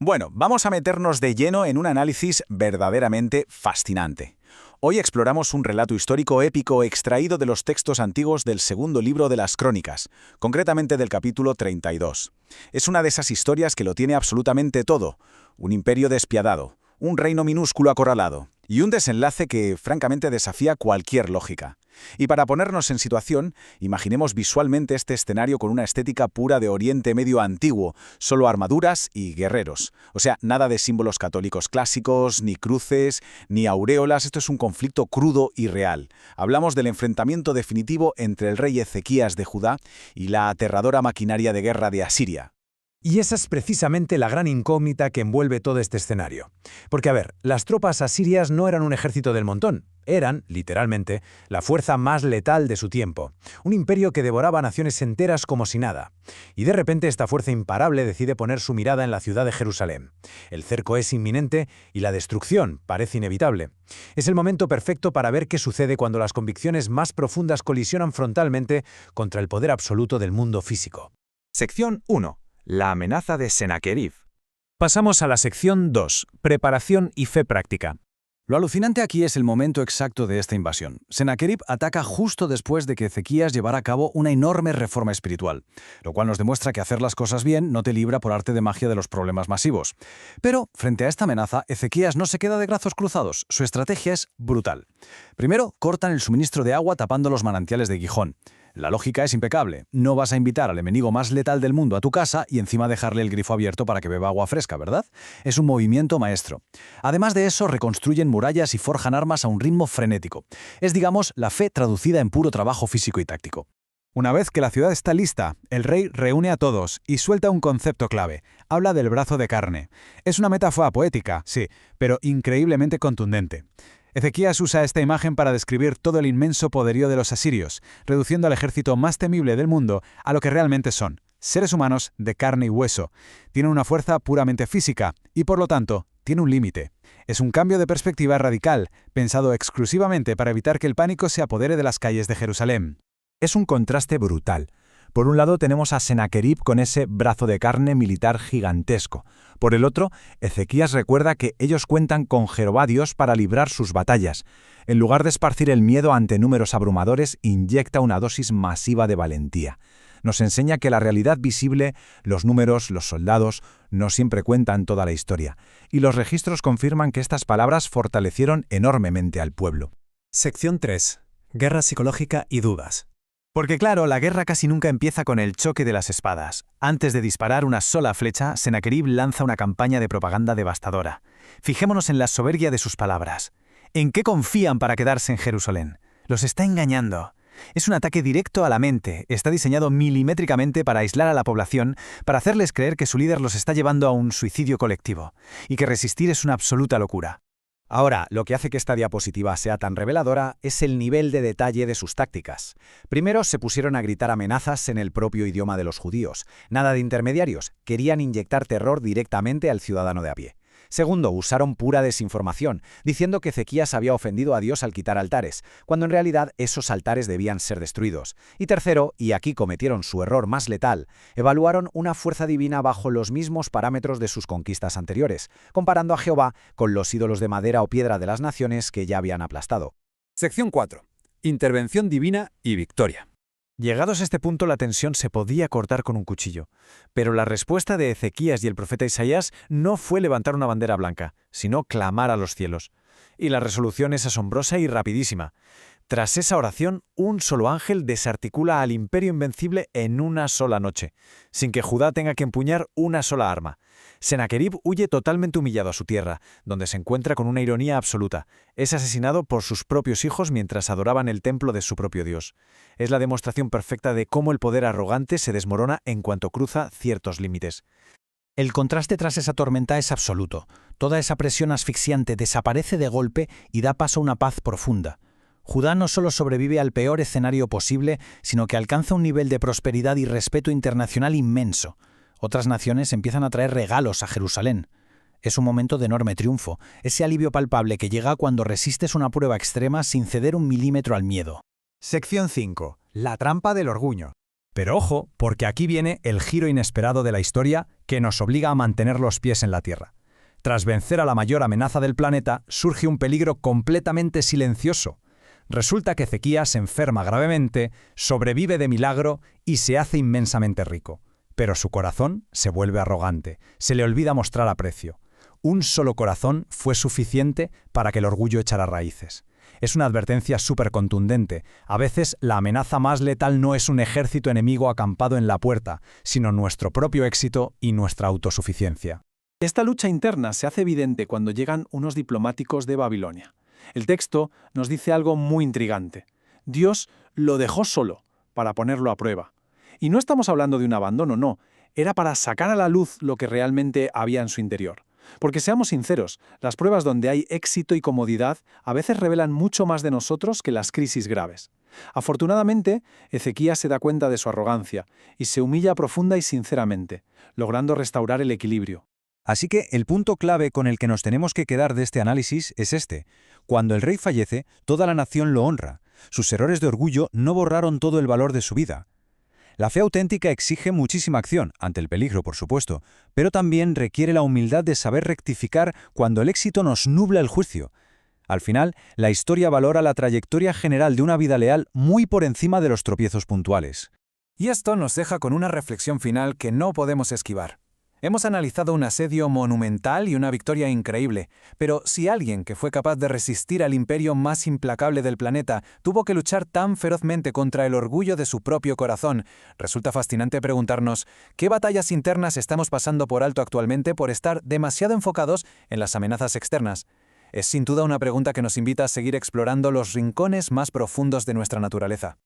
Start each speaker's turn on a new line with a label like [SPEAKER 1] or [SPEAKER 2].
[SPEAKER 1] Bueno, vamos a meternos de lleno en un análisis verdaderamente fascinante. Hoy exploramos un relato histórico épico extraído de los textos antiguos del segundo libro de las Crónicas, concretamente del capítulo 32. Es una de esas historias que lo tiene absolutamente todo: un imperio despiadado, un reino minúsculo acorralado, y un desenlace que, francamente, desafía cualquier lógica. Y para ponernos en situación, imaginemos visualmente este escenario con una estética pura de Oriente Medio antiguo, solo armaduras y guerreros. O sea, nada de símbolos católicos clásicos, ni cruces, ni aureolas. Esto es un conflicto crudo y real. Hablamos del enfrentamiento definitivo entre el rey Ezequías de Judá y la aterradora maquinaria de guerra de Asiria.
[SPEAKER 2] Y esa es precisamente la gran incógnita que envuelve todo este escenario. Porque, a ver, las tropas asirias no eran un ejército del montón, eran, literalmente, la fuerza más letal de su tiempo, un imperio que devoraba naciones enteras como si nada. Y de repente esta fuerza imparable decide poner su mirada en la ciudad de Jerusalén. El cerco es inminente y la destrucción parece inevitable. Es el momento perfecto para ver qué sucede cuando las convicciones más profundas colisionan frontalmente contra el poder absoluto del mundo físico.
[SPEAKER 3] Sección 1. La amenaza de Sennacherib.
[SPEAKER 2] Pasamos a la sección 2, preparación y fe práctica.
[SPEAKER 4] Lo alucinante aquí es el momento exacto de esta invasión. Sennacherib ataca justo después de que Ezequías llevara a cabo una enorme reforma espiritual, lo cual nos demuestra que hacer las cosas bien no te libra por arte de magia de los problemas masivos. Pero, frente a esta amenaza, Ezequías no se queda de brazos cruzados. Su estrategia es brutal. Primero, cortan el suministro de agua tapando los manantiales de Gijón. La lógica es impecable. No vas a invitar al enemigo más letal del mundo a tu casa y encima dejarle el grifo abierto para que beba agua fresca, ¿verdad? Es un movimiento maestro. Además de eso, reconstruyen murallas y forjan armas a un ritmo frenético. Es, digamos, la fe traducida en puro trabajo físico y táctico.
[SPEAKER 3] Una vez que la ciudad está lista, el rey reúne a todos y suelta un concepto clave. Habla del brazo de carne. Es una metáfora poética, sí, pero increíblemente contundente. Ezequías usa esta imagen para describir todo el inmenso poderío de los asirios, reduciendo al ejército más temible del mundo a lo que realmente son: seres humanos de carne y hueso. Tienen una fuerza puramente física y, por lo tanto, tiene un límite. Es un cambio de perspectiva radical, pensado exclusivamente para evitar que el pánico se apodere de las calles de Jerusalén.
[SPEAKER 5] Es un contraste brutal. Por un lado tenemos a Sennacherib con ese brazo de carne militar gigantesco. Por el otro, Ezequías recuerda que ellos cuentan con Jehová Dios para librar sus batallas. En lugar de esparcir el miedo ante números abrumadores, inyecta una dosis masiva de valentía. Nos enseña que la realidad visible, los números, los soldados, no siempre cuentan toda la historia. Y los registros confirman que estas palabras fortalecieron enormemente al pueblo.
[SPEAKER 2] Sección 3. Guerra psicológica y dudas.
[SPEAKER 3] Porque claro, la guerra casi nunca empieza con el choque de las espadas. Antes de disparar una sola flecha, Sennacherib lanza una campaña de propaganda devastadora. Fijémonos en la soberbia de sus palabras. ¿En qué confían para quedarse en Jerusalén? Los está engañando. Es un ataque directo a la mente. Está diseñado milimétricamente para aislar a la población, para hacerles creer que su líder los está llevando a un suicidio colectivo, y que resistir es una absoluta locura.
[SPEAKER 1] Ahora, lo que hace que esta diapositiva sea tan reveladora es el nivel de detalle de sus tácticas. Primero, se pusieron a gritar amenazas en el propio idioma de los judíos. Nada de intermediarios. Querían inyectar terror directamente al ciudadano de a pie. Segundo, usaron pura desinformación, diciendo que Ezequías había ofendido a Dios al quitar altares, cuando en realidad esos altares debían ser destruidos. Y tercero, y aquí cometieron su error más letal, evaluaron una fuerza divina bajo los mismos parámetros de sus conquistas anteriores, comparando a Jehová con los ídolos de madera o piedra de las naciones que ya habían aplastado.
[SPEAKER 3] Sección 4. Intervención divina y victoria.
[SPEAKER 2] Llegados a este punto, la tensión se podía cortar con un cuchillo. Pero la respuesta de Ezequías y el profeta Isaías no fue levantar una bandera blanca, sino clamar a los cielos. Y la resolución es asombrosa y rapidísima. Tras esa oración, un solo ángel desarticula al imperio invencible en una sola noche, sin que Judá tenga que empuñar una sola arma. Sennacherib huye totalmente humillado a su tierra, donde se encuentra con una ironía absoluta. Es asesinado por sus propios hijos mientras adoraban el templo de su propio Dios. Es la demostración perfecta de cómo el poder arrogante se desmorona en cuanto cruza ciertos límites.
[SPEAKER 4] El contraste tras esa tormenta es absoluto. Toda esa presión asfixiante desaparece de golpe y da paso a una paz profunda. Judá no solo sobrevive al peor escenario posible, sino que alcanza un nivel de prosperidad y respeto internacional inmenso. Otras naciones empiezan a traer regalos a Jerusalén. Es un momento de enorme triunfo, ese alivio palpable que llega cuando resistes una prueba extrema sin ceder un milímetro al miedo.
[SPEAKER 3] Sección 5. La trampa del orgullo. Pero ojo, porque aquí viene el giro inesperado de la historia que nos obliga a mantener los pies en la tierra. Tras vencer a la mayor amenaza del planeta, surge un peligro completamente silencioso. Resulta que Ezekías se enferma gravemente, sobrevive de milagro y se hace inmensamente rico. Pero su corazón se vuelve arrogante, se le olvida mostrar aprecio. Un solo corazón fue suficiente para que el orgullo echara raíces. Es una advertencia súper contundente. A veces la amenaza más letal no es un ejército enemigo acampado en la puerta, sino nuestro propio éxito y nuestra autosuficiencia.
[SPEAKER 2] Esta lucha interna se hace evidente cuando llegan unos diplomáticos de Babilonia. El texto nos dice algo muy intrigante. Dios lo dejó solo para ponerlo a prueba. Y no estamos hablando de un abandono, no. Era para sacar a la luz lo que realmente había en su interior. Porque seamos sinceros, las pruebas donde hay éxito y comodidad a veces revelan mucho más de nosotros que las crisis graves. Afortunadamente, Ezekías se da cuenta de su arrogancia y se humilla profunda y sinceramente, logrando restaurar el equilibrio.
[SPEAKER 5] Así que el punto clave con el que nos tenemos que quedar de este análisis es este. Cuando el rey fallece, toda la nación lo honra. Sus errores de orgullo no borraron todo el valor de su vida. La fe auténtica exige muchísima acción, ante el peligro, por supuesto, pero también requiere la humildad de saber rectificar cuando el éxito nos nubla el juicio. Al final, la historia valora la trayectoria general de una vida leal muy por encima de los tropiezos puntuales.
[SPEAKER 3] Y esto nos deja con una reflexión final que no podemos esquivar. Hemos analizado un asedio monumental y una victoria increíble, pero si alguien que fue capaz de resistir al imperio más implacable del planeta tuvo que luchar tan ferozmente contra el orgullo de su propio corazón, resulta fascinante preguntarnos ¿qué batallas internas estamos pasando por alto actualmente por estar demasiado enfocados en las amenazas externas? Es sin duda una pregunta que nos invita a seguir explorando los rincones más profundos de nuestra naturaleza.